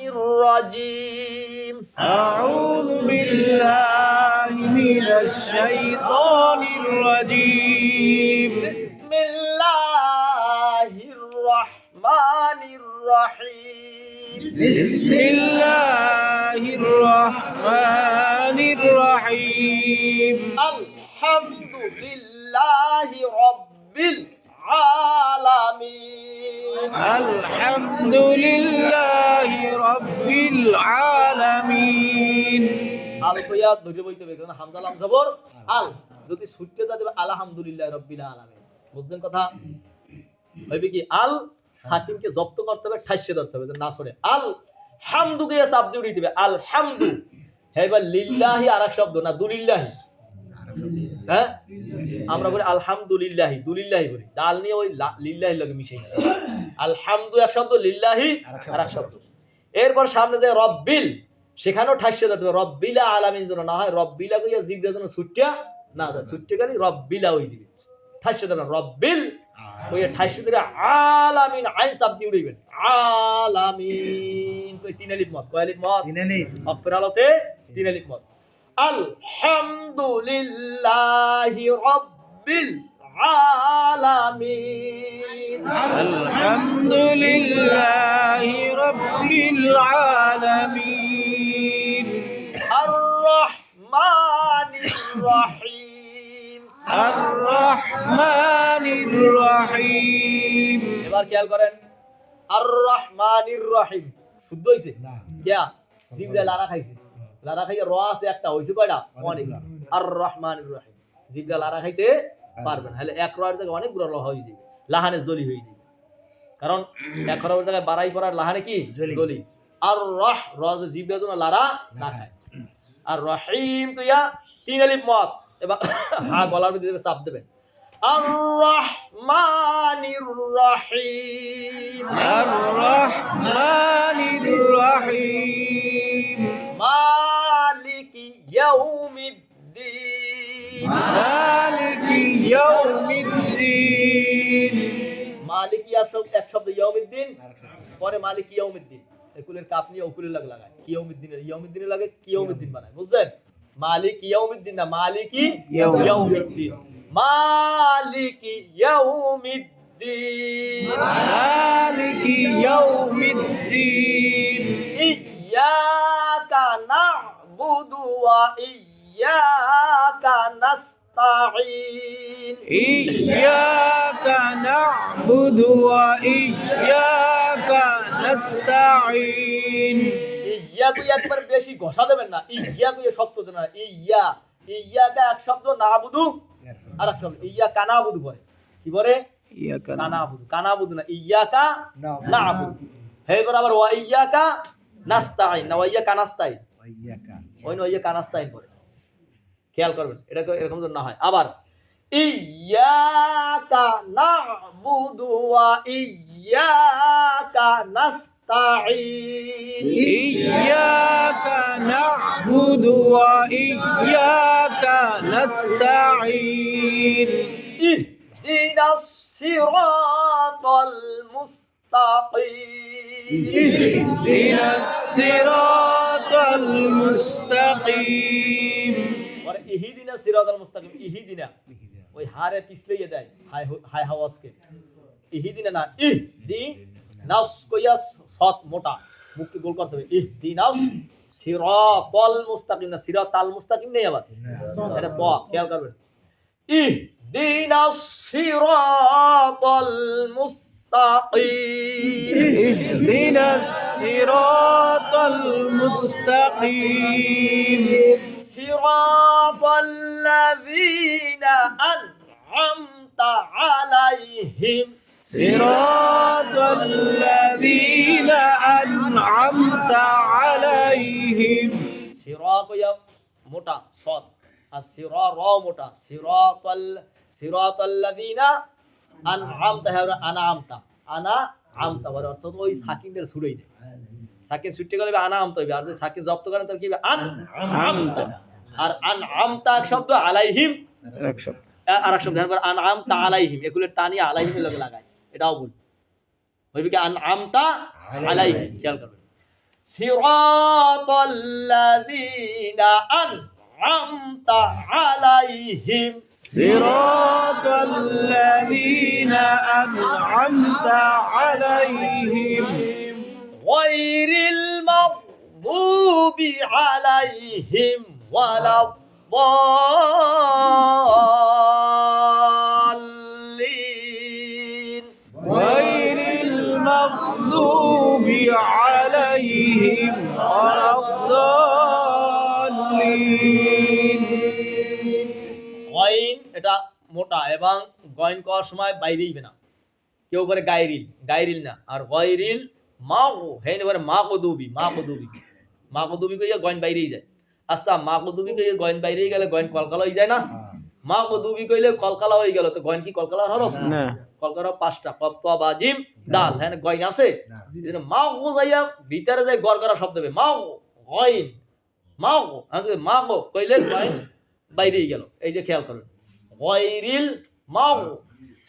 الرجيم أعوذ بالله من الشيطان الرجيم بسم الله الرحمن الرحيم بسم الله الرحمن الرحيم الحمد لله رب العالمين الحمد لله رب العالمين আল কইয়া ধরে বইতে হবে কারণ হামজা লাম জবর আল যদি ছুটতে যা দেবে আলহামদুলিল্লাহ রাব্বিল আলামিন বুঝলেন কথা হইবে কি আল সাকিনকে জব্দ করতে হবে ঠাইসে ধরতে হবে না সরে আল হামদুকে চাপ দিয়ে উড়িয়ে দিবে আল হামদু হ্যাঁ এবার লিল্লাহি আরেক শব্দ না দুলিল্লাহি হ্যাঁ আমরা বলি আলহামদুলিল্লাহি দুলিল্লাহি বলি ডাল নিয়ে ওই লিল্লাহি লাগে মিশাই আলহামদু এক শব্দ লিল্লাহি আরেক শব্দ এরপর সামনে যে রব্বিল সেখানেও ঠাইসে যেতে হবে রব্বিলা আলামিন যেন না হয় রব্বিলা কইয়া জিবরা যেন ছুটিয়া না যায় ছুটতে গেলে রব্বিলা হয়ে যাবে ঠাইসে দেন রব্বিল ওই ঠাইসে ধরে আলামিন আইন চাপ দিয়ে উড়িবেন আলামিন কই তিন আলিফ মত কয় আলিফ মত তিন আলিফ অক্ষর আলোতে তিন আলিফ মত আলহামদুলিল্লাহি রাব্বিল আলামিন আলহামদুলিল্লাহি রাব্বিল আলামিন আর রহমানির রহিম আর রহমানির রহিম এবার খেয়াল করেন আর রহমানির রহিম শুদ্ধ হইছে না কিয়া জিবরা লারা খাইছে লারা খাইয়া র আছে একটা হইছে কয়টা অনেক আর রহমানির রহিম জিবরা লারা খাইতে পারবেন তাহলে এক রয়ের জায়গায় অনেক গুলো র হয়ে যাবে লাহানে জলি হয়ে যাবে কারণ এক রয়ের জায়গায় বাড়াই পড়ার লাহানে কি জলি আর রহ রজ জিবরা যেন লারা না খায় আর রহিম তো ইয়া তিন আলিফ মত এবার হা গলার মধ্যে দেবে চাপ দেবেন আর রহমানির রহিম আর রহমানির রহিম মালিকি ইয়াউমিদ্দিন মালিকি ইয়াউমিদ্দিন মালিকি এক শব্দ ইয়াউমিদ্দিন পরে মালিকি ইয়াউমিদ্দিন একুলের কাপ নিয়ে উকুলের লাগায় কিয়াউমিদ্দিনের ইয়াউমিদ্দিনের লাগে কিয়াউমিদ্দিন বানায় বুঝলেন মালিক ইয়াউমিদ্দিন না মালিকি ইয়াউমিদ্দিন মালিকি ইয়াউমিদ্দিন মালিকি ইয়াউমিদ্দিন ইয়্যাকা না'বুদু ওয়া ইয়্যাকা নাস্তাঈন ইয়্যাকা না'বুদু ওয়া ইয়্যাকা নাস্তাঈন ইয়া কই একবার বেশি ঘষা দেবেন না ইয়া কই শব্দ জানা ইয়াকা এক শব্দ নাবুদু আর এক শব্দ ইয়া কানাবুদু পরে কি পরে ইয়াকা কানাবুদু না ইয়াকা নাবুদু হে এবার আবার ওয়া ইয়াকা নাস্তাইন না ওয়া ইয়াকা নাস্তাইন ওই না ইয়া কানাস্তাইন পরে খেয়াল করবেন এটা এরকম যেন না হয় আবার ইয়াকা নাবুদু ওয়া ইয়াকা নাস্তাইন ইয়্যাকা না'বুদু ওয়া ইয়্যাকা নাস্তাঈন ইহদিনাস সিরাতাল মুস্তাকিম ইহদিনাস সিরাতাল মুস্তাকিম পরে ইহদিনাস সিরাতাল মুস্তাকিম ইহদিনা ওই হারে পিছলেই দেয় হাই হাওয়াজকে ইহদিনা না ইহদিনাস কইয়া সৎ মোটা মুখকে গোল করতে হবে ইহদিনাস সিরাতাল মুস্তাকিম না সিরাতাল মুস্তাকিম নেই আবার এটা ক খেয়াল করবেন ইহদিনাস সিরাতাল মুস্তাকিম ইহদিনাস সিরাতাল মুস্তাকিম সিরাতাল লাযীনা আন'আমতা আলাইহিম সিরাতাল লাযীনা আন'আমতা আলাইহিম সিরাত ইয়া মোটা সৎ আর সিরা র মোটা সিরাতাল লাযীনা আন'আমতা আনা আমতা বলে অর্থাৎ ওই সাকিনের ছুড়েই দেয় সাকিন ছুটতে গেলে আনা আমতা হইবে আর যে সাকিন জব্দ করেন তার কি হবে আমতা আর আমতা এক শব্দ আলাইহিম এক শব্দ আর এক শব্দ আমতা আলাইহিম এগুলোর তানি আলাইহিমের লগে লাগায় এটাও ভুল হইবে কি আমতা আলাইহিম খেয়াল করবেন সিরাতাল্লাযীনা আন'আমতা আলাইহিম صراط الذين أنعمت عليهم গায়রিল মাগদুবি আলাইহিম ওয়ালাদ-দাল্লিন غير المغضوب عليهم ولا الضالين গয়ন এটা মোটা এবং গয়ন করার সময় বাইরেই না, কেউ করে গায়রিল না, আর গয়রিল মাগু হেন এবারে মাগদুবি কইয়া গয়ন বাইরেই যায়। আচ্ছা মাগদুবি কইয়া গয়ন বাইরেই গেলে গয়ন কলকালা হয়ে যায় না? মাগদুবি কইলে কলকালা হয়ে গেল, তো গয়ন কি কলকালা হরফ না কলকালা 5টা কফ ত বা জিম দাল, হ্যাঁ গয়ন আছে এজন্য মাগু যাইয়া ভিতরে যায় গড়গড়া শব্দ হবে মাগু গয়ন মাগু, আর যদি মাগু কইলে গয়ন বাইরেই গেল, এই যে খেয়াল করুন। গায়রিল মাগু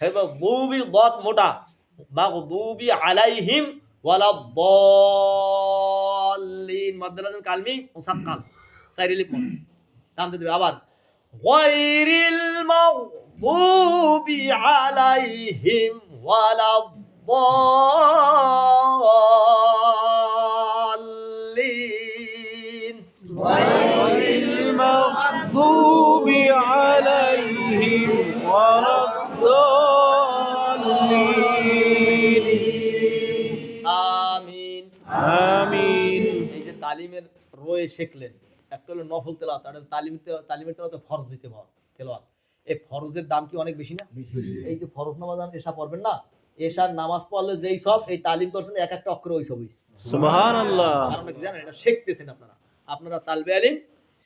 হেবা দুবি দাত মোটা, মাগদুবি আলাইহিম ওয়ালাদ-দাল্লিন মাদ্দালাতুল কালমি মুসাক্কাল সাইরিলিপ মত টানতে দিবে। আবার গায়রিল মাগদুবি আলাইহিম ওয়ালাদ-দাল্লিন غير المغضوب عليهم ولا الضالين আমিন آمين এই যে তালিমের রয়ে শিখলেন, একটা হলো নফল তেলাওয়াত, আর তালিমের তেলাওয়াত ফরজ তেলাওয়াত। এই ফরজের দাম কি অনেক বেশি না? এই যে ফরজ নামাজ এশা পড়বেন না, এশার নামাজ পড়লে যেই সব এই তালিম করছেন এক একটা অক্ষর ওই সবই। সুবহানাল্লাহ কারণ কি জানেন, এটা শিখতেছেন আপনারা তালবে আলিম,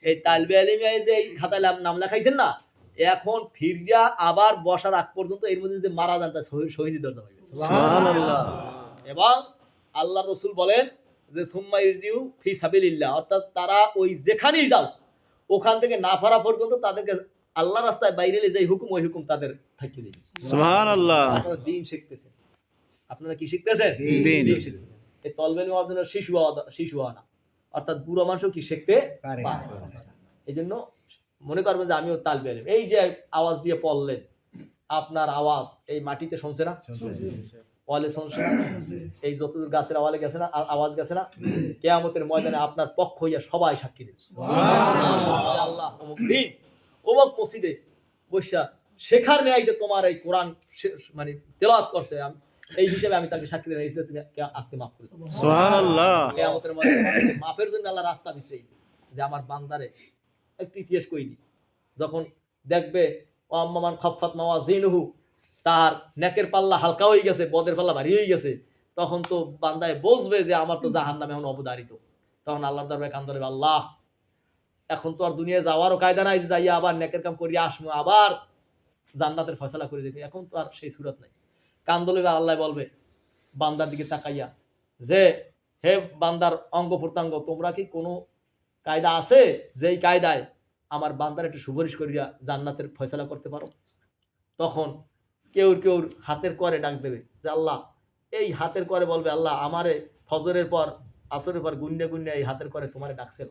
এই তালবে আলিমে যে এই খাতায় নাম লেখাইছেন না, এখন ফিরিয়া আবার বসার আগ পর্যন্ত এর মধ্যে যদি মারা যান তা শহীদ দরজা হয়ে গেছে। সুবহানাল্লাহ এবং আল্লাহ রসুল বলেন যে সুম্মা ইরজিউ ফি সাবিলিল্লাহ, অর্থাৎ তারা ওই যেখানেই যাও ওখান থেকে না ফেরা পর্যন্ত তাদেরকে আল্লাহ রাস্তায় বাইরে যে হুকুম ওই হুকুম তাদের থাকিয়ে দিবে। সুবহানাল্লাহ আপনারা দিন শিখতেছেন, আপনারা কি শিখতেছেন? দিন। শিখতেছেন। এই তলবে নেওয়ার জন্য শিশু হওয়া না, অর্থাৎ বুড়ো মানুষও কি শিখতে পারে। এই জন্য মনে করবেন যে আমিও তালবে আলিম। এই যে আওয়াজ দিয়ে পড়লেন, আপনার আওয়াজ এই মাটিতে শুনছে না? ওয়ালে শুনছে না? এই যতদূর গাছের আওয়ালে গেছে না, আওয়াজ গেছে না? কিয়ামতের ময়দানে আপনার পক্ষ হইয়া সবাই সাক্ষী দেবে। আল্লাহ অমুক দিন অমুক মসজিদে বৈশা শেখার ন্যায় যে তোমার এই কোরআন মানে তেলাওয়াত করছে, এই হিসেবে আমি তাকে সাক্ষী দিলাম, এই হিসেবে তুমি আজকে মাফ করে দাও। সুবহানাল্লাহ কিয়ামতের ময়দানে মাফের জন্য আল্লাহ রাস্তা দিছে, যে আমার বান্দারে একটু ইতিহাস কইনি, যখন দেখবে ও আম্মান খাফাত মাওয়াজিনুহু, তার নেকের পাল্লা হালকা হয়ে গেছে, বদের পাল্লা ভারী হয়ে গেছে, তখন তো বান্দায় বুঝবে যে আমার তো জাহান্নাম এখন অবধারিত। তখন আল্লাহর দরবারে কান ধরবে, আল্লাহ এখন তো আর দুনিয়ায় যাওয়ারও কায়দা নাই যে যাইয়া আবার নেকের কাম করিয়া আসবো, আবার জান্নাতের ফয়সালা করে দেবে, এখন তো আর সেই সুরত নাই। কান ধরবে, আল্লাহ বলবে বান্দার দিকে তাকাইয়া যে হে বান্দার অঙ্গ প্রত্যঙ্গ, তোমরা কি কোনো কায়দা আছে যেই কায়দায় আমার বান্দার একটু সুপারিশ করিয়া জান্নাতের ফয়সালা করতে পারো? তখন কেউ হাতের করে ডাক দেবে যে আল্লাহ, এই হাতের করে বলবে আল্লাহ আমারে ফজরের পর আসরের পর গুন্ডে এই হাতের করে তোমারে ডাকছে,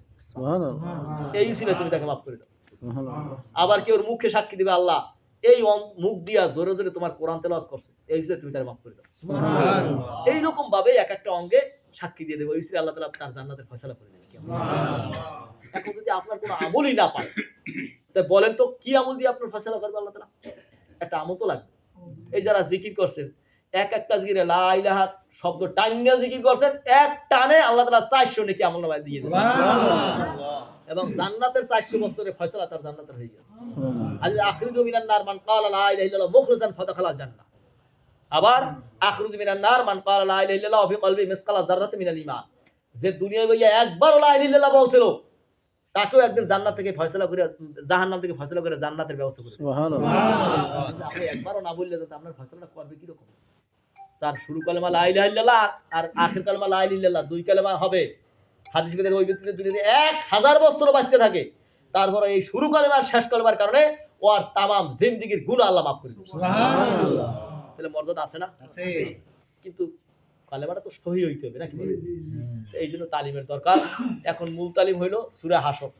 এই ছিল তুমি তাকে মাফ করে দাও। আবার কেউ মুখে সাক্ষী দিবে আল্লাহ এই মুখ দিয়া জোরে জোরে তোমার কোরআন তেলাওয়াত করছে, এই হিসেবে তুমি তার মাফ করে দাও। এইরকম ভাবে এক একটা অঙ্গে সাক্ষী দিয়ে দেবে, ওই হিসেবে আল্লাহ তাআলা তার জান্নাতের ফয়সালা করে দেবে। এখন যদি আপনার কোনো আমলই না পায়, তা বলেন তো কি আমল দিয়ে আপনার ফয়সালা করবে আল্লাহ তাআলা? একটা আমল তো লাগবে। এই যারা জিকির করছেন, একটা জিকিরে লা ইলাহা শব্দ টাইনা জিকির করছেন, এক টানে আল্লাহ তাআলা 400 নেকি আমল নামায় দিয়ে দেবেন। এবং জান্নাতের 400 বছরের ফয়সালা তার জান্নাতের হয়ে গেছে। আল্লাহ আখরিজু মিনান নার মান ক্বালা লা ইলাহা ইল্লাল্লাহ মুখলিসান ফাদাখালাল জান্নাহ। আবার আখরিজু মিনান নার মান ক্বালা লা ইলাহা ইল্লাল্লাহ ফি কলবি মিসকালা যাররাতিন মিনাল ঈমান, যে দুনিয়ায় বইয়া একবার লা ইলাহা ইল্লাল্লাহ বলছিল তাকেও একদিন জান্নাত থেকে ফয়সালা করে, জাহান্নাম থেকে ফয়সালা করে জান্নাতের ব্যবস্থা করে। সুবহানাল্লাহ। আপনি একবারও না বললে তো আপনার ফয়সালাটা করবে কি রকম? স্যার শুরু কালেমা লা ইলাহা ইল্লাল্লাহ আর আখির কালেমা লা ইলাহা ইল্লাল্লাহ, দুই কালেমা হবে। হাদিস বিদের ওই ব্যক্তি দুনিয়াতে 1000 বছর বাঁচতে থাকে, তারপরে এই শুরু কালেমা আর শেষ কালেমার কারণে ওর তামাম জিন্দেগীর গুনাহ আল্লাহ মাফ করে দেন। সুবহানাল্লাহ। তাহলে মর্যাদা আছে না? আছে। কিন্তু কালেমাটা তো সহি হইতে হবে নাকি? এই জন্য তালিমের দরকার। এখন মূল তালিম হইল সূরা হাসর।